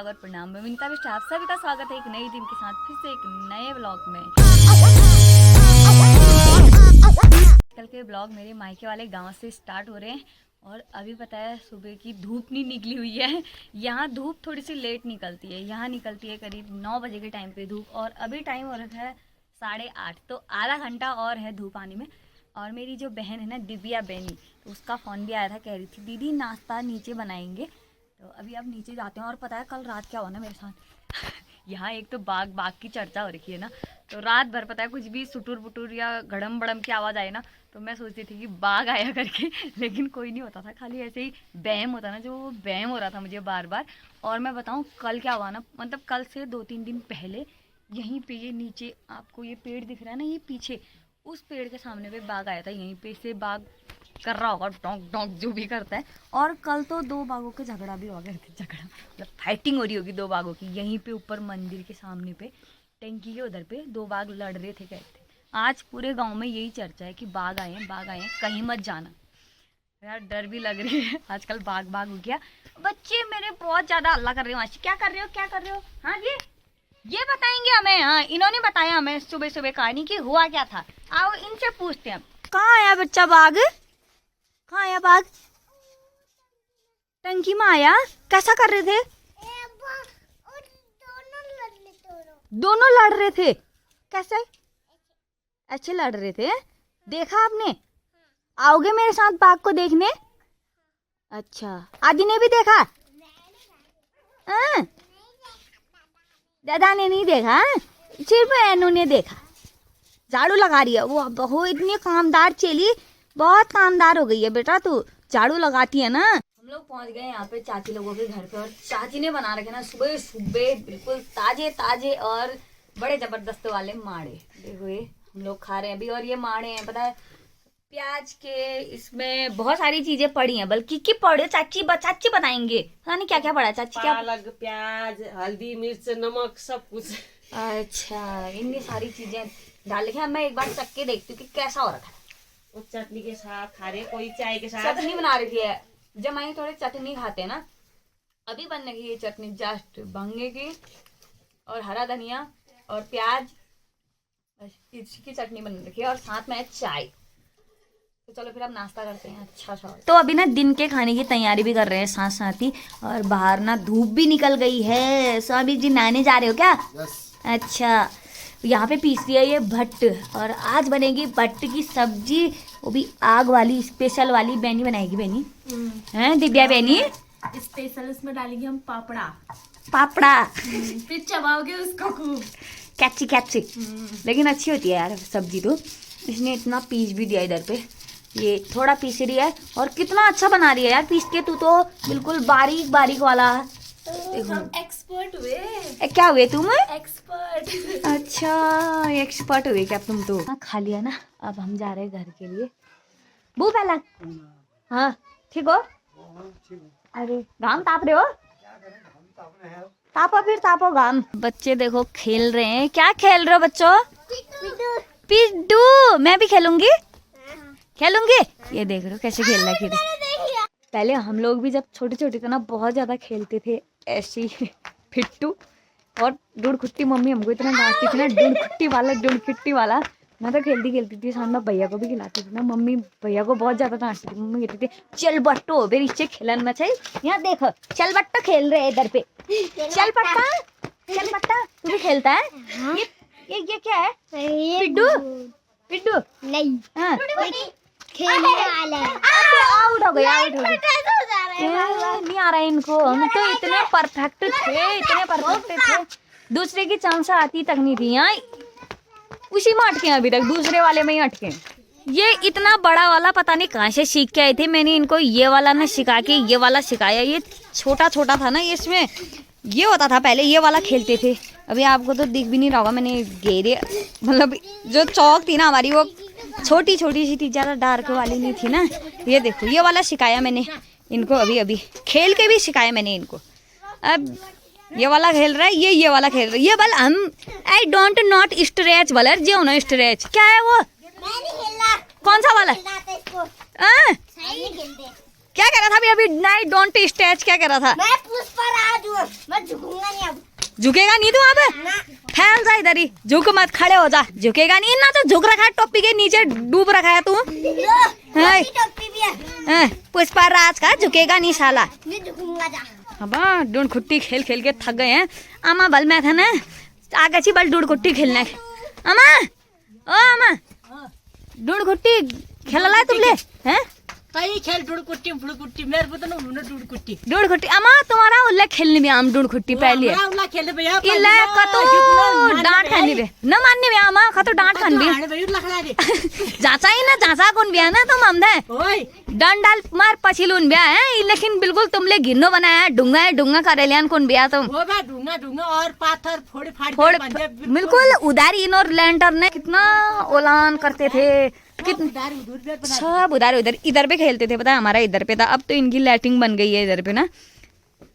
अनुराग और प्रणाम। मैं विनीता बिष्ट, आप सभी का स्वागत है एक नई टीम के साथ फिर से एक नए ब्लॉग में। कल के ब्लॉग मेरे मायके वाले गांव से स्टार्ट हो रहे हैं और अभी पता है सुबह की धूप नहीं निकली हुई है। यहाँ धूप थोड़ी सी लेट निकलती है, यहाँ निकलती है करीब 9 बजे के टाइम पे धूप और अभी टाइम हो रखा है 8:30, तो आधा घंटा और है धूप आने में। और मेरी जो बहन है ना दिव्या बेनी, तो उसका फ़ोन भी आया था, कह रही थी दीदी नाश्ता नीचे बनाएंगे। तो अभी अब नीचे जाते हैं। और पता है कल रात क्या हुआ ना मेरे साथ यहाँ एक तो बाग की चर्चा हो रखी है ना, तो रात भर पता है कुछ भी सुटुर पुटुर या गड़म बड़म की आवाज़ आए ना, तो मैं सोचती थी कि बाघ आया करके, लेकिन कोई नहीं होता था, खाली ऐसे ही बैम होता ना, जो बैम हो रहा था मुझे बार बार। और मैं बताऊँ कल क्या हुआ ना, मतलब कल से 2-3 दिन पहले यहीं पे ये नीचे आपको ये पेड़ दिख रहा है ना, ये पीछे उस पेड़ के सामने पे बाघ आया था। यहीं पे से बाघ कर रहा होगा डोंक डोंक जो भी करता है। और कल तो 2 बाघों का झगड़ा भी हो गया, झगड़ा मतलब फाइटिंग हो रही होगी 2 बाघों की। यहीं पे ऊपर मंदिर के सामने पे टंकी के उधर पे 2 बाघ लड़ रहे थे, कहते थे। आज पूरे गांव में यही चर्चा है कि बाघ आए हैं, कहीं मत जाना। यार डर भी लग रही है, आजकल बाघ हो गया। बच्चे मेरे बहुत ज्यादा हल्ला कर रहे हो। आज क्या कर रहे हो? हाँ जी ये बताएंगे हमें। हाँ इन्होंने बताया हमें सुबह सुबह कहानी कि हुआ क्या था। आओ इनसे पूछते हैं। कहाँ आया बच्चा बाघ? कहाँ आया बाघ? टंकी में आया। कैसा कर रहे थे? दोनों लड़ रहे थे। कैसे? ऐसे लड़ रहे थे। देखा आपने? आओगे मेरे साथ बाघ को देखने? अच्छा आदि ने भी देखा? हाँ दादा ने नहीं देखा, सिर्फ एनू ने देखा। झाड़ू लगा रही है वो इतनी कामदार चेली, बहुत कामदार हो गई है बेटा तू, झाड़ू लगाती है ना। हम लोग पहुंच गए यहाँ पे चाची लोगों के घर पे और चाची ने बना रखे ना सुबह सुबह बिल्कुल ताजे और बड़े जबरदस्त वाले माड़े। देखो ये हम लोग खा रहे हैं अभी। और ये माड़े हैं पता है प्याज के, इसमें बहुत सारी चीजें पड़ी हैं, बल्कि की पड़े चाची बताएंगे। पता नहीं क्या क्या पड़ा चाची। क्या पालक, प्याज, हल्दी, मिर्च, नमक सब कुछ। अच्छा इतनी सारी चीजें डाल के मैं एक बार चख के देखती हूँ कि कैसा हो रखा है। वो चटनी के साथ खा रहे, कोई चाय के साथ। चटनी बना रही है, जब मैं थोड़े चटनी खाते हैं ना, अभी बन रही है चटनी जस्ट भंगे की और हरा धनिया और प्याज, इसकी चटनी बन रखी है और साथ में चाय। तो चलो फिर अब नाश्ता करते हैं अच्छा सा। तो अभी ना दिन के खाने की तैयारी भी कर रहे हैं साथ ही। और बाहर ना धूप भी निकल गई है। स्वामी जी नहाने जा रहे हो क्या? अच्छा यहाँ पे पीस दिया ये भट्ट और आज बनेगी भट्ट की सब्जी, वो भी आग वाली स्पेशल वाली। बेनी बनाएगी। बेनी हैं दिव्या बेनी स्पेशल उसमें डालेंगे हम पापड़ा फिर चबाओगे उसको खूब कैची। लेकिन अच्छी होती है यार सब्जी। तो इसने इतना पीस भी दिया इधर पे, ये थोड़ा पीस रही है और कितना अच्छा बना रही है यार पीस के। तू तो बिल्कुल बारीक वाला। हम एक्सपर्ट हुए। क्या हुए तुम? एक्सपर्ट। अच्छा एक्सपर्ट हुए क्या तुम? तो खा लिया ना, अब हम जा रहे हैं घर के लिए। बू पहला हाँ ठीक हो? अरे घाम ताप रहे हो? तापो घाम। बच्चे देखो खेल रहे हैं। क्या खेल रहे हो बच्चों? पिड्डू। मैं भी खेलूंगी। ये देख रहे हो कैसे खेल रहा है। पहले हम लोग भी जब छोटे थे ना बहुत ज्यादा खेलते थे ऐसी पिट्टू और डुड़खुट्टी। मम्मी हमको इतना डांटती थी ना, डुड़खुट्टी वाला। मैं तो खेलती थी, साथ में भैया को भी खिलाती थी ना। मम्मी भैया को बहुत ज्यादा डांटती थी। मम्मी कहती थी चल बट्टो मेरे इससे खेलन में चाहिए। यहाँ देखो चल बट्टा खेल रहे इधर पे। चल बट्टा तू भी खेलता है? ये क्या है? पिड्डू नहीं हाँ खेलने वाला है। आउट हो गया। नहीं आ रहा है इनको। हम तो इतने परफेक्ट थे, दूसरे की चांस आती तक नहीं थी। यहाँ उसी में अटके अभी तक, दूसरे वाले में ही अटके। ये इतना बड़ा वाला पता नहीं कहाँ से सीख के आए थे। मैंने इनको ये वाला ना सिखा के ये वाला सिखाया। ये छोटा था ना, इसमें ये होता था पहले, ये वाला खेलते थे। अभी आपको तो दिख भी नहीं रहा होगा, मैंने घेरे मतलब जो चौक थी ना हमारी वो छोटी सी थी, ज़्यादा डार्क वाली नहीं थी ना। ये देखो ये वाला सिखाया मैंने इनको, अभी खेल के भी सिखाया मैंने इनको। अब ये वाला खेल रहा है, ये वाला खेल रहा है। ये बल हम आई डोंट नॉट स्ट्रेच वाला जो ना स्ट्रेच क्या है वो? कौन सा वाला? क्या कह रहा था अभी? नाइट डोंट स्ट्रेच क्या कह रहा था? मैं पुष्पराज हूँ। मैं झुकूंगा नहीं अब। झुकेगा नहीं तू अब? फैल जा इधर ही, झुक मत, खड़े हो जा। झुकेगा नहीं ना तो झुक रखा है, टोपी के नीचे डूब रखा है तू। है। टोपी भी है। पुष्पा राज का झुकेगा नहीं साला। मैं झुकूंगा जा। अब डूड खुट्टी खेल खेल के थक गए हैं। अमा बल में था ना, आगे ची बल डूड खुट्टी खेलना। अमा ओ अमा, डूड खुट्टी खेलला है तुमले? हैं कई खेल डुड़कुट्टी फुड़कुट्टी मेरे को तो ना हुन डुड़कुट्टी डूड खुट्टी अमा तुम्हारा उल्ले खेलने भी आम डूड खुट्टी पहले हमरा उला खेले भैया इल्ले कतो डांट खानी बे न मानने बे अमा कतो डांट खान बे हाणे भैया लखड़ा दे जाचा ही ना जाचा कौन बिया ना तुम हमदे ओए डंडाल मार पछिलून बिया है, लेकिन बिल्कुल तुमले गिन्नो बनाया है। डुंगा करेलियन कौन बिया तुम? वो बा ढूंगा और पाथर फोड़ फाड़ फोड़ के बंदे बिल्कुल उधार इन और लैंटर ने कितना ओलान करते थे, कितने उधार उधर पे बना सब उधार उधर इधर पे खेलते थे। पता है हमारा इधर पे था, अब तो इनकी लाइटिंग बन गई है इधर पे ना।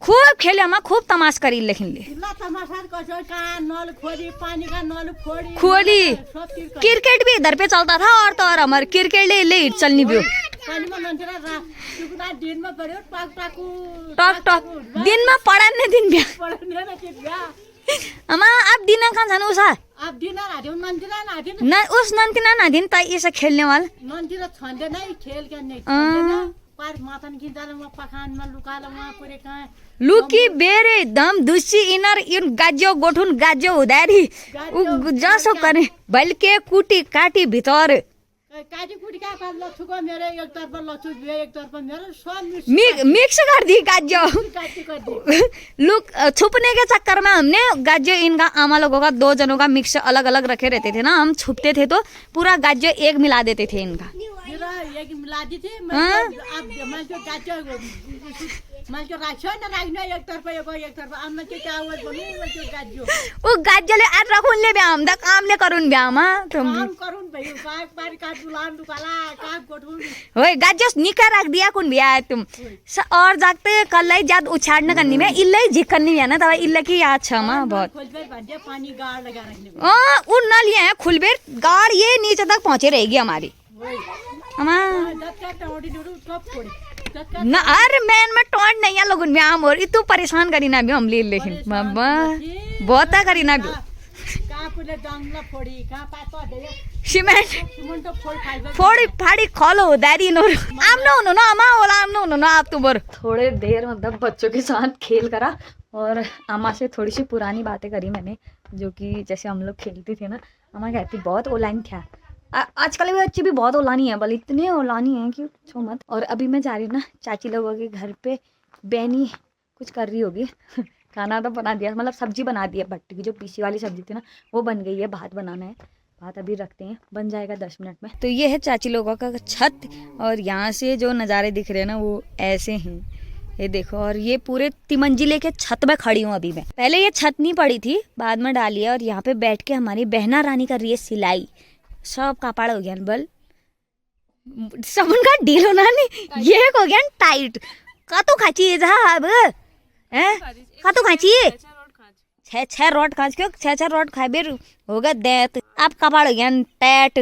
खूब खेले हम, खूब तमाश करी, लेकिन ले इल्ला तमाशा कसो का नल खोली पानी का नल खोली खोली सब चीज कर क्रिकेट भी इधर पे चलता था। और तो और हमारे क्रिकेट ले चलनी भी पानी में नंतरा रा सुकुना दिन में पड़े टाक टाकू टॉक दिन में पड़ा ने दिन भी पड़ने ना के गया अमा अब दिन कहाँ जानु उसा अब दिन ना दिन नंतरा ना दिन न उस नंtina ना दिन ता ऐसा खेलने वाला नंतरा छंदे नहीं खेल के नहीं छंदे ना पार माथन की दाल में पखान में लुकाला वहां पूरे का लुकी बेरे दम दुसी इनर इन गाजो गोठुन गाजो उधारी जसो करे बल्कि कुटी काटी भितर काजी कुटी का पार लछुको मेरे एक तरफ लछु एक तरफ मेरे सब मिक्स कर दी गाजो काटी कर दी लुक छुपने के चक्कर में हमने गाजो इनका आमा लोगों का 2 जनों का मिक्स अलग अलग रखे रहते थे ना, हम छुपते थे तो पूरा गाजो एक मिला देते थे इनका। मेरा एक मिला दी थी मैं अब मैं जो गाजो मैं जो राखो ना राखना एक तरफ अब मैं क्या हुआ बोलूं मैं जो गाजो वो गाजले आज रखून ले ब्याम दा काम ले करून ब्याम तुम काम करून भाई काय पार का दुलान दुकाला का गोठून होय गाजोस निका रख दिया कौन बिया तुम और जागते कल ही जाद उछाड़ना करनी में इल्ले झिक करनी है ना, दवा इल्ले की याद छमा बहुत खोलबे भांडे पानी गाड़ लगा रखने उन नल ये खुलबेर गाड़ ये नीचे तक पहुंचे रहेगी हमारी हमा दत का टोटी डुडू सब फोड़े दत का ना अरे मैन में टोंड नहीं है लोगन में आम और इतु परेशान करी ना भी हम ले, लेकिन मम्मा बहुत करी ना भी का पुले डांगला फोड़ी का पातो दे सीमेंट सुमन तो फोड़ खाइबे फोड़ी फाड़ी खोलो दारी नोर आम नो ना अमा ओला आम नो ना आप तुम थोड़े देर मतलब बच्चों के साथ खेल करा और अम्मा से थोड़ी सी पुरानी बातें करी मैंने, जो कि जैसे हम लोग खेलते थे ना। अम्मा कहती बहुत ओलानी था, आजकल भी बच्चे भी बहुत ओलानी है, बल इतने ओलानी है कि छो मत। और अभी मैं जा रही हूँ ना चाची लोगों के घर पे, बहनी कुछ कर रही होगी खाना तो बना दिया, मतलब सब्जी बना दी है, भट्टी की जो पीसी वाली सब्जी थी ना वो बन गई है, भात बनाना है, भात अभी रखते हैं, बन जाएगा 10 मिनट में। तो ये है चाची लोगों का छत और यहाँ से जो नज़ारे दिख रहे हैं ना वो ऐसे हैं, ये देखो। और ये पूरे तिमंजिले के छत में खड़ी हूँ अभी मैं, पहले ये छत नहीं पड़ी थी, बाद में डाली है। और यहाँ पे बैठ के हमारी बहना रानी कर रही है सिलाई, सब कपाड़ हो गया बल सब उनका डील होना नहीं, ये हो गया टाइट का तो खाची है साहब है का तो खाची है 6 रोड खाच क्यों 6 रोड खाए बेर होगा देत आप कपाड़ हो गया टैट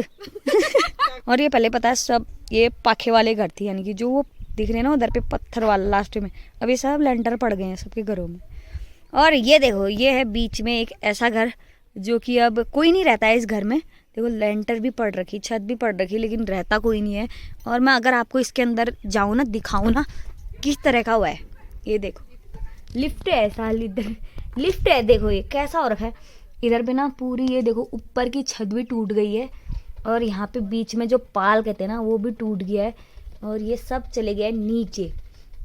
और ये पहले पता है सब ये पाखे वाले घर थी, यानी कि जो वो दिख रहे हैं ना उधर पे पत्थर वाला लास्ट में, अभी सब लेंटर पड़ गए हैं सबके घरों में। और ये देखो ये है बीच में एक ऐसा घर जो कि अब कोई नहीं रहता है इस घर में, देखो लेंटर भी पड़ रखी, छत भी पड़ रखी, लेकिन रहता कोई नहीं है। और मैं अगर आपको इसके अंदर जाऊँ ना दिखाऊँ ना किस तरह का हुआ है, ये देखो लिफ्ट है, ऐसा लिफ्ट है, देखो ये कैसा हो रखा है इधर पे ना पूरी, ये देखो ऊपर की छत भी टूट गई है और यहाँ पे बीच में जो पाल कहते हैं ना वो भी टूट गया है और ये सब चले गए नीचे।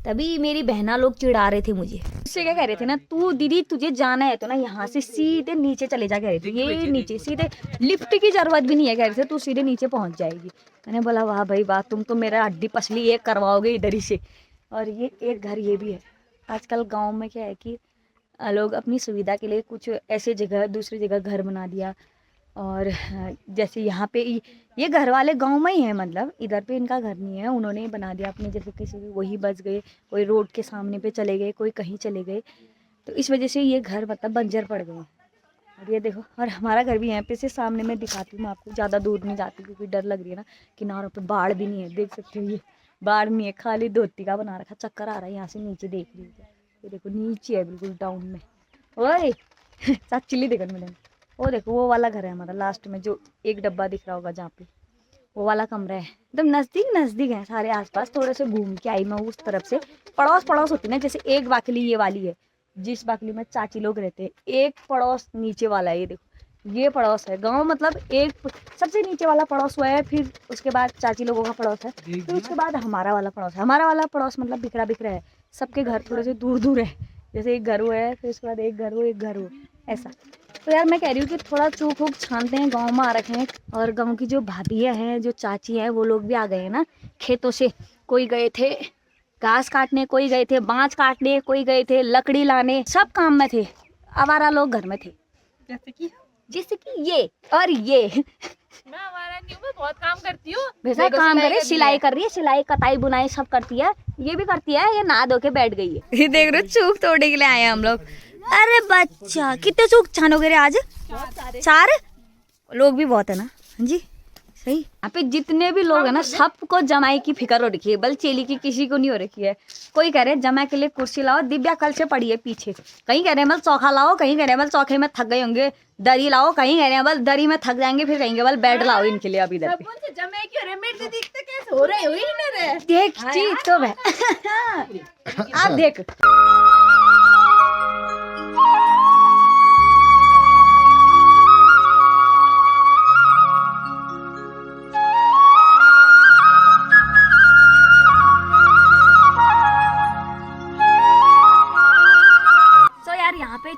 तभी मेरी बहना लोग चिढ़ा रहे थे मुझे, उससे क्या कह रहे थे ना, तू दीदी तुझे जाना है तो ना यहाँ से सीधे नीचे चले जा, कह रहे थे ये नीचे सीधे, लिफ्ट की जरूरत भी नहीं है कह रहे थे, तू सीधे नीचे पहुँच जाएगी। मैंने बोला वाह भाई वाह, तुम तो मेरा हड्डी पसली ये करवाओगे इधर ही से। और ये एक घर ये भी है, आजकल गाँव में क्या है कि लोग अपनी सुविधा के लिए कुछ ऐसे जगह दूसरी जगह घर बना दिया। और जैसे यहाँ पे ये घर वाले गांव में ही है, मतलब इधर पे इनका घर नहीं है, उन्होंने बना दिया अपने, जैसे किसी के वही बच गए, कोई रोड के सामने पे चले गए, कोई कहीं चले गए, तो इस वजह से ये घर मतलब बंजर पड़ गए। और ये देखो, और हमारा घर भी यहाँ पे से सामने में दिखाती हूँ मैं आपको, ज़्यादा दूर नहीं जाती क्योंकि डर लग रही है ना। किनारों पे बाढ़ भी नहीं है, देख सकते हो ये बाढ़ नहीं है, खाली धोती का बना रखा, चक्कर आ रहा है यहाँ से नीचे देख लीजिए, ये देखो नीचे है बिल्कुल डाउन में। ओए चाचिली देखो मैंने, वो देखो वो वाला घर है हमारा लास्ट में, जो एक डब्बा दिख रहा होगा जहाँ पे, वो वाला कमरा है। एकदम नजदीक नजदीक है सारे आसपास। थोड़े से घूम के आई मैं उस तरफ से। पड़ोस पड़ोस होती ना, जैसे एक बाकली ये वाली है जिस बाकली में चाची लोग रहते हैं, एक पड़ोस नीचे वाला है। ये देखो ये पड़ोस है। गांव मतलब एक सबसे नीचे वाला पड़ोस हुआ है, फिर उसके बाद चाची लोगों का पड़ोस है, फिर उसके बाद हमारा वाला पड़ोस है। हमारा वाला पड़ोस मतलब बिखरा बिखरा है, सबके घर थोड़े से दूर दूर है। जैसे एक घर हुआ है, फिर उसके बाद एक घर हो, एक घर हो, ऐसा। तो यार मैं कह रही हूँ कि थोड़ा चूक वूक छानते हैं, गाँव में आ रखे हैं। और गाँव की जो भाभियाँ हैं, जो चाची हैं, वो लोग भी आ गए हैं ना खेतों से। कोई गए थे घास काटने, कोई गए थे बांस काटने, कोई गए थे लकड़ी लाने, सब काम में थे। आवारा लोग घर में थे, जैसे कि ये और ये। मैं हमारा नहीं हूँ, मैं बहुत काम करती हूँ। वैसा काम करे, सिलाई कर रही है, सिलाई कताई बुनाई सब करती है। ये भी करती है, ये नहा धो के बैठ गई है। ये देख रहे हो चूक तोड़ने के लिए आए हैं हम लोग। अरे बच्चा कितने चूक छानोगे रे आज? 4 लोग भी बहुत है ना। हाँ जी सही। यहाँ पे जितने भी लोग है ना, सबको जमाई की फिक्र हो रखी है, बल चेली की किसी को नहीं हो रखी है। कोई कह रहे जमाई के लिए कुर्सी लाओ, दिव्या कल से पड़ी है पीछे। कहीं कह रहे हैं बल चौखा लाओ, कहीं कह रहे हैं बल चौखे में थक गए होंगे दरी लाओ, कहीं कह रहे हैं बल दरी में थक जाएंगे, फिर कहेंगे बल बेड लाओ इनके लिए। अभी इधर पे जमे क्यों रे? मेरे दिखते कैसे हो रहे हो ही ना रे? देख चीज तो है। आप देख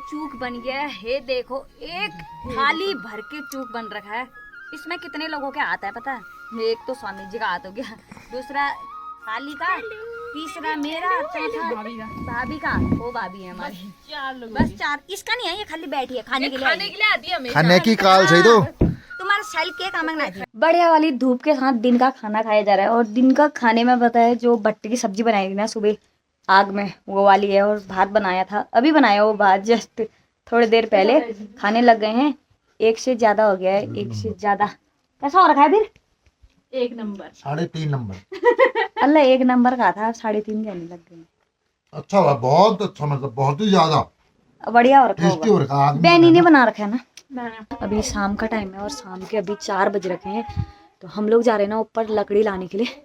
चूक बन गया है। देखो एक थाली भर के चूक बन रखा है। इसमें कितने लोगों के हाथ है पता है? एक तो स्वामी जी का हाथ हो गया, दूसरा थाली का, तीसरा मेरा, चौथा भाभी का। वो भाभी है हमारी, बस 4। इसका नहीं है, ये खाली बैठी है खाने के लिए आती है हमेशा। खाने की काल सही तो तुम्हारा सेल के काम है। बढ़िया वाली धूप के साथ दिन का खाना खाया जा रहा है। और दिन का खाने में पता है जो बट्टे की सब्जी बनाई थी ना सुबह आग में, वो वाली है। और भात बनाया था, अभी बनाया वो भात, जस्ट थोड़ी देर पहले। खाने लग गए हैं। 1 से ज्यादा हो गया है, 1 से ज्यादा। कैसा हो रखा है फिर? 1 नंबर, 3.5 नंबर। अल्लाह 1 नंबर का था, 3.5 कहने लग गए। अच्छा हुआ, बहुत अच्छा, मतलब बहुत ही ज्यादा बढ़िया हो रखा टेस्टी हो रखा है। बैनी ने बना रखा है ना। अभी शाम का टाइम है और शाम के अभी 4 बज रखे हैं। तो हम लोग जा रहे हैं ना ऊपर लकड़ी लाने के लिए।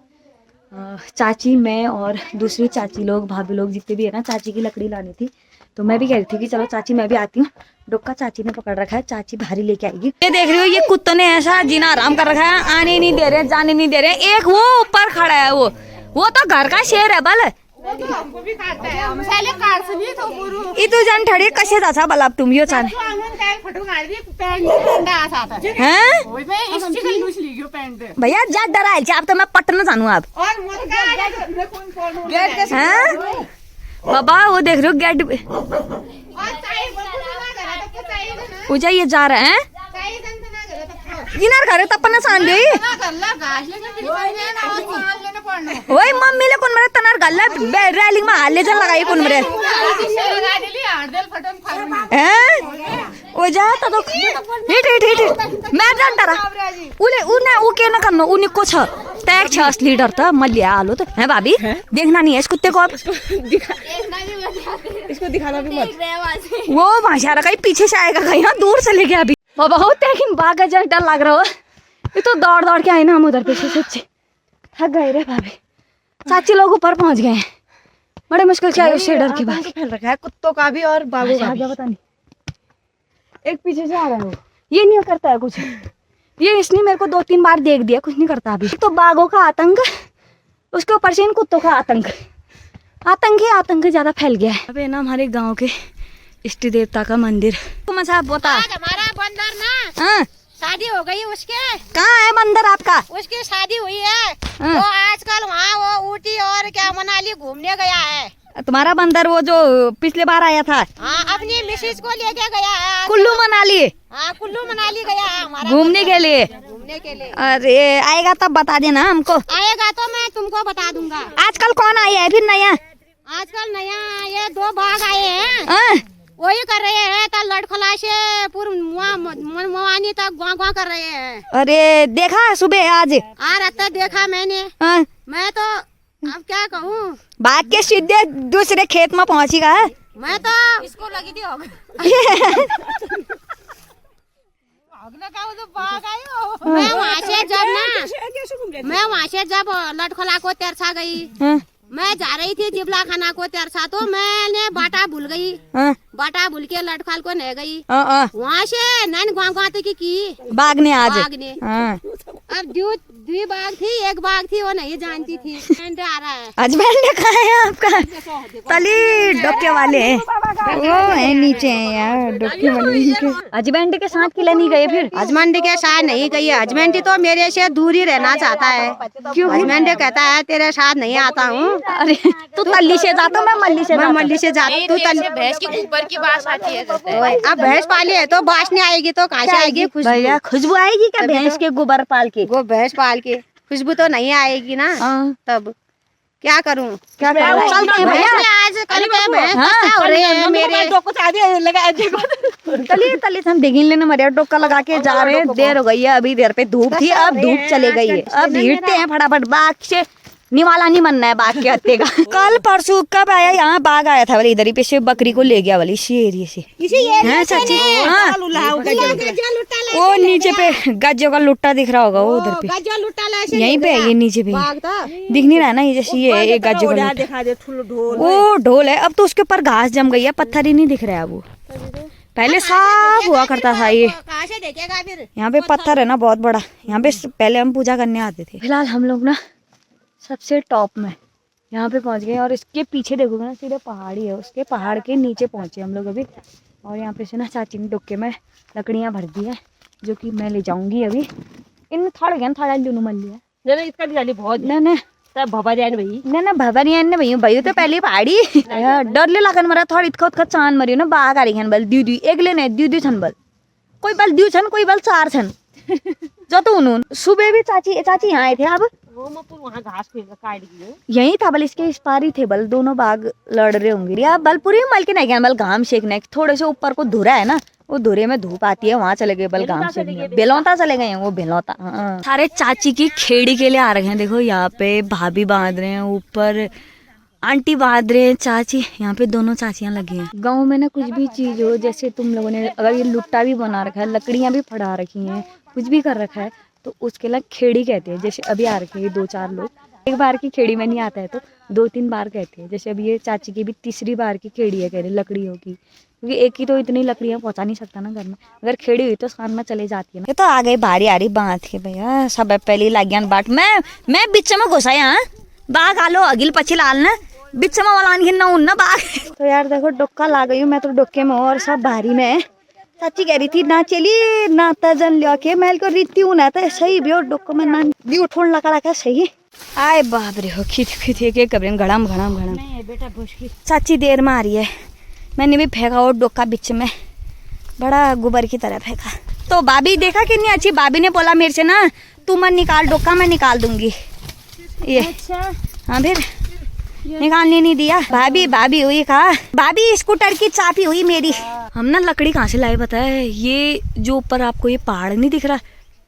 चाची, मैं और दूसरी चाची लोग, भाभी लोग जितने भी है ना, चाची की लकड़ी लानी थी। तो मैं भी कह रही थी कि चलो चाची मैं भी आती हूँ। डोका चाची ने पकड़ रखा है, चाची भारी लेके आएगी। ये देख रही हो, ये कुत्तों ने ऐसा जीना आराम कर रखा है, आने नहीं दे रहे, जाने नहीं दे रहे। एक वो ऊपर खड़ा है, वो तो घर का शेर है बल। इतु जन ठड़ी कसे जासा बल अब तुम यो चाने भैया जा डराइल छ। अब तो मैं पटना जानू अब। बाबा वो देख रहे हो गेट उजा ये जा रहे हैं इनर घरे तपना सान दे। ओए मम्मी ले कोन मरे तनार गल्ला रेलिंग में हाले जन लगाई कोन मरे हैं ओ जा तो हिट मैं जान डरा उले उना उ के न करनो उनी को छ टैग छ असली डर त मल्ले हालो त है भाभी। देखना नहीं है इस कुत्ते को, अब इसको दिखाना भी मत। वो भाषा कहीं पीछे से आएगा, कहीं दूर से लेके अभी बहुत लेकिन भागा जा डर लग रहा हो। ये तो दौड़ दौड़ के आए ना हम उधर पीछे से, थक गए रे भाभी। चाची लोग ऊपर पहुंच गए हैं, बड़े मुश्किल से आए उससे डर के बाद। फैल रखा है कुत्तों का भी और बाबू का भी। पता नहीं एक पीछे से आ रहा है वो, ये नहीं करता है कुछ। ये इसने मेरे को 2-3 बार देख दिया, कुछ नहीं करता अभी। तो बाघों का आतंक, उसके ऊपर से इन कुत्तों का आतंक ज्यादा फैल गया है। अबे ना हमारे गाँव के इष्ट देवता का मंदिर मजा बता। हमारा बंदर ना हाँ शादी हो गई उसके। कहाँ है बंदर आपका? उसकी शादी हुई है। वो आजकल वहाँ वो ऊटी और क्या मनाली घूमने गया है। तुम्हारा बंदर वो जो पिछले बार आया था? हाँ अपनी मिसेज को लेके गया है कुल्लू मनाली। हाँ कुल्लू मनाली गया है हमारा घूमने के लिए। अरे आएगा तब बता देना हमको। आएगा तो मैं तुमको बता दूंगा। आजकल कौन आया है फिर नया? आजकल नया ये 2 बाघ आए हैं, वही कर रहे हैं। तो लड़खला से मुआनी तक गुआ कर रहे हैं। अरे देखा सुबह आज रात देखा मैंने। मैं तो अब क्या कहूँ, भाग के सीधे दूसरे खेत में पहुंची का मैं तो इसको लगी थी होगने का, वो तो भाग आयो। मैं वहाँ से जब लटखोला को तेरसा गई, मैं जा रही थी जिबला खाना को तेरसा, तो मैंने बाटा भूल गई। बाटा भूल के लटखाल को नहीं गई, वहाँ से नैन गाँव की भागने आज बागने। अब दो बाग थी, एक बाग थी वो नहीं जानती थी। आ रहा है अजमेर ने कहा है आपका तली डोके वाले वो है नीचे है यार, डोके वाले अजमेर के साथ किले नहीं गए फिर? हजमंडी के साथ नहीं गई है, हजमंडी तो मेरे से दूर ही रहना चाहता है। क्यों? हजमंडी कहता है तेरे साथ नहीं आता हूँ। अरे तू तल्ली से जाता, मैं मल्ली से मैं मल्ली से जाती, तू भैंस की ऊपर की बात आती है। अब भैंस पाली है तो बास नहीं आएगी तो कहाँ से आएगी? भैया खुशबू आएगी क्या भैंस के गोबर पाल के? वो भैंस पाल के खुशबू तो नहीं आएगी ना। तब क्या करूँ? क्या चलते हैं भैया आज कल के भैंस खस्ता हो रहे हैं मेरे। चलिए तली हम देख लेना, मरिया टोका लगा के जा रहे हैं। देर हो गई है, अभी देर पे धूप थी, अब धूप चले गई है। अब भीड़ते हैं फटाफट, बाघ से निवाला नहीं बनना है बाघ के हत्ते का। कल परसों कब आया यहाँ बाघ आया था वाली, इधर ही पे से बकरी को ले गया वाली इसी एरिए से। हैं चाची? हाँ वो नीचे पे गज्जों का लुट्टा दिख रहा होगा वो उधर पे, यहीं पे है ये नीचे पे, दिख नहीं रहा ना ये जैसे ये एक गज्जों का लुट्टा। वो ढोल है, अब तो उसके ऊपर घास जम गई है, पत्थर ही नहीं दिख रहा है वो। पहले साफ हुआ करता था ये। कहाँ से देखेगा फिर? यहाँ पे पत्थर है ना बहुत बड़ा, यहाँ पे पहले हम पूजा करने आते थे। फिलहाल हम लोग ना सबसे टॉप में यहाँ पे पहुँच गए, और इसके पीछे देखोगे ना सीधे पहाड़ी है, उसके पहाड़ के नीचे पहुँचे हम लोग अभी। और यहाँ पे से ना चाची ने डुक्के में लकड़ियाँ भर दी है, जो कि मैं ले जाऊंगी अभी। इन थोड़ा ज्ञान थोड़ा दोनों मल लिया ना इसका भी बहुत ना तब भवा जाए भाई ना भवन ने भैया तो पहले पहाड़ी डर ले लागन मरा थोड़ी इतका चांद मरी ना बाघ आ रही बल दू एक लेने दू छन बल, कोई बल दू छन कोई बल 4 छन जो तो उन्होंने सुबह भी चाची यहाँ आए थे। अब वहाँ घास काट गई यही था बल, इसके इस पार ही थे बल, दोनों बाघ लड़ रहे होंगे। या बल पूरी मल के नहीं गए बल, घाम सेकने थोड़े से ऊपर को धुरा है ना, वो धुरे में धूप आती है, वहाँ चले गए बल घाम सेकने। बेलौता चले गए हैं वो, बेलौता। सारे चाची की खेड़ी के लिए आ रहे हैं। देखो यहाँ पे भाभी बांध रहे हैं, ऊपर आंटी बांध रहे हैं, चाची यहाँ पे दोनों चाचियां लगी हैं। गांव में ना कुछ भी चीज हो, जैसे तुम लोगों ने अगर ये लुट्टा भी बना रखा है, लकड़ियां भी फड़ा रखी हैं, कुछ भी कर रखा है, तो उसके लिए खेड़ी कहते हैं। जैसे अभी आ रखे हैं 2-4 लोग, एक बार की खेड़ी में नहीं आता है तो 2-3 बार कहते हैं। जैसे अभी ये चाची की भी तीसरी बार की खेड़ी है, कह रहे लकड़ियों की, क्योंकि एक ही तो इतनी लकड़ियां पहुंचा नहीं सकता ना घर में, अगर खेड़ी हुई तो शाम में चले जाती है ना। ये तो आ गई बारी आ रही बांध के भैया, सब पहले लाग गया बाट। मैं बीच में घुसा यहाँ बाघ आलो अगिल पछी लाल ना बीच में वाला ना उन बाघ। तो यार देखो डोका ला गई हूँ मैं तो डोके में, और सब भारी में। चाची कह रही थी ना चली ना तजन लिया के मैल को रीति हूँ ना तो सही भी, और डोको में ना दी उठोन लगा रखा सही। आए बाप रे हो खित एक कब्रेन घड़म चाची देर में आ रही है। मैंने भी फेंका और डोका बीच में, बड़ा गोबर की तरह फेंका। तो भाभी देखा कितनी अच्छी, भाभी ने बोला मेरे से ना तू मत निकाल डोका, मैं निकाल दूंगी ये। हाँ फिर निकालने नहीं दिया। भाभी हुई कहा, भाभी स्कूटर की चाबी हुई मेरी। हम ना लकड़ी कहाँ से लाए पता है? ये जो ऊपर आपको ये पहाड़ नहीं दिख रहा,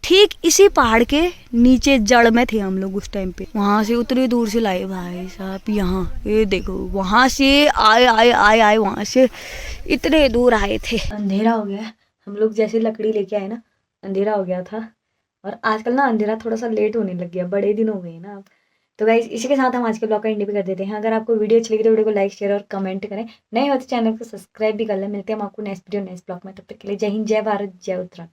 ठीक इसी पहाड़ के नीचे जड़ में थे हम लोग उस टाइम पे, वहां से उतनी दूर से लाए भाई साहब। यहाँ ये देखो वहां से आए वहां से इतने दूर आए थे। अंधेरा हो गया, हम लोग जैसे लकड़ी लेके आए ना अंधेरा हो गया था, और आजकल ना अंधेरा थोड़ा सा लेट होने लग गया, बड़े दिन हो गए ना अब। तो गाइस इसी के साथ हम आज के ब्लॉग का एंड भी कर देते हैं। अगर आपको वीडियो अच्छी लगी तो वीडियो को लाइक शेयर और कमेंट करें, नए हो तो चैनल को सब्सक्राइब भी कर लें। मिलते हैं हम आपको नेक्स्ट वीडियो नेक्स्ट ब्लॉग में, तब तक के लिए जय हिंद, जय भारत, जय उत्तराखंड।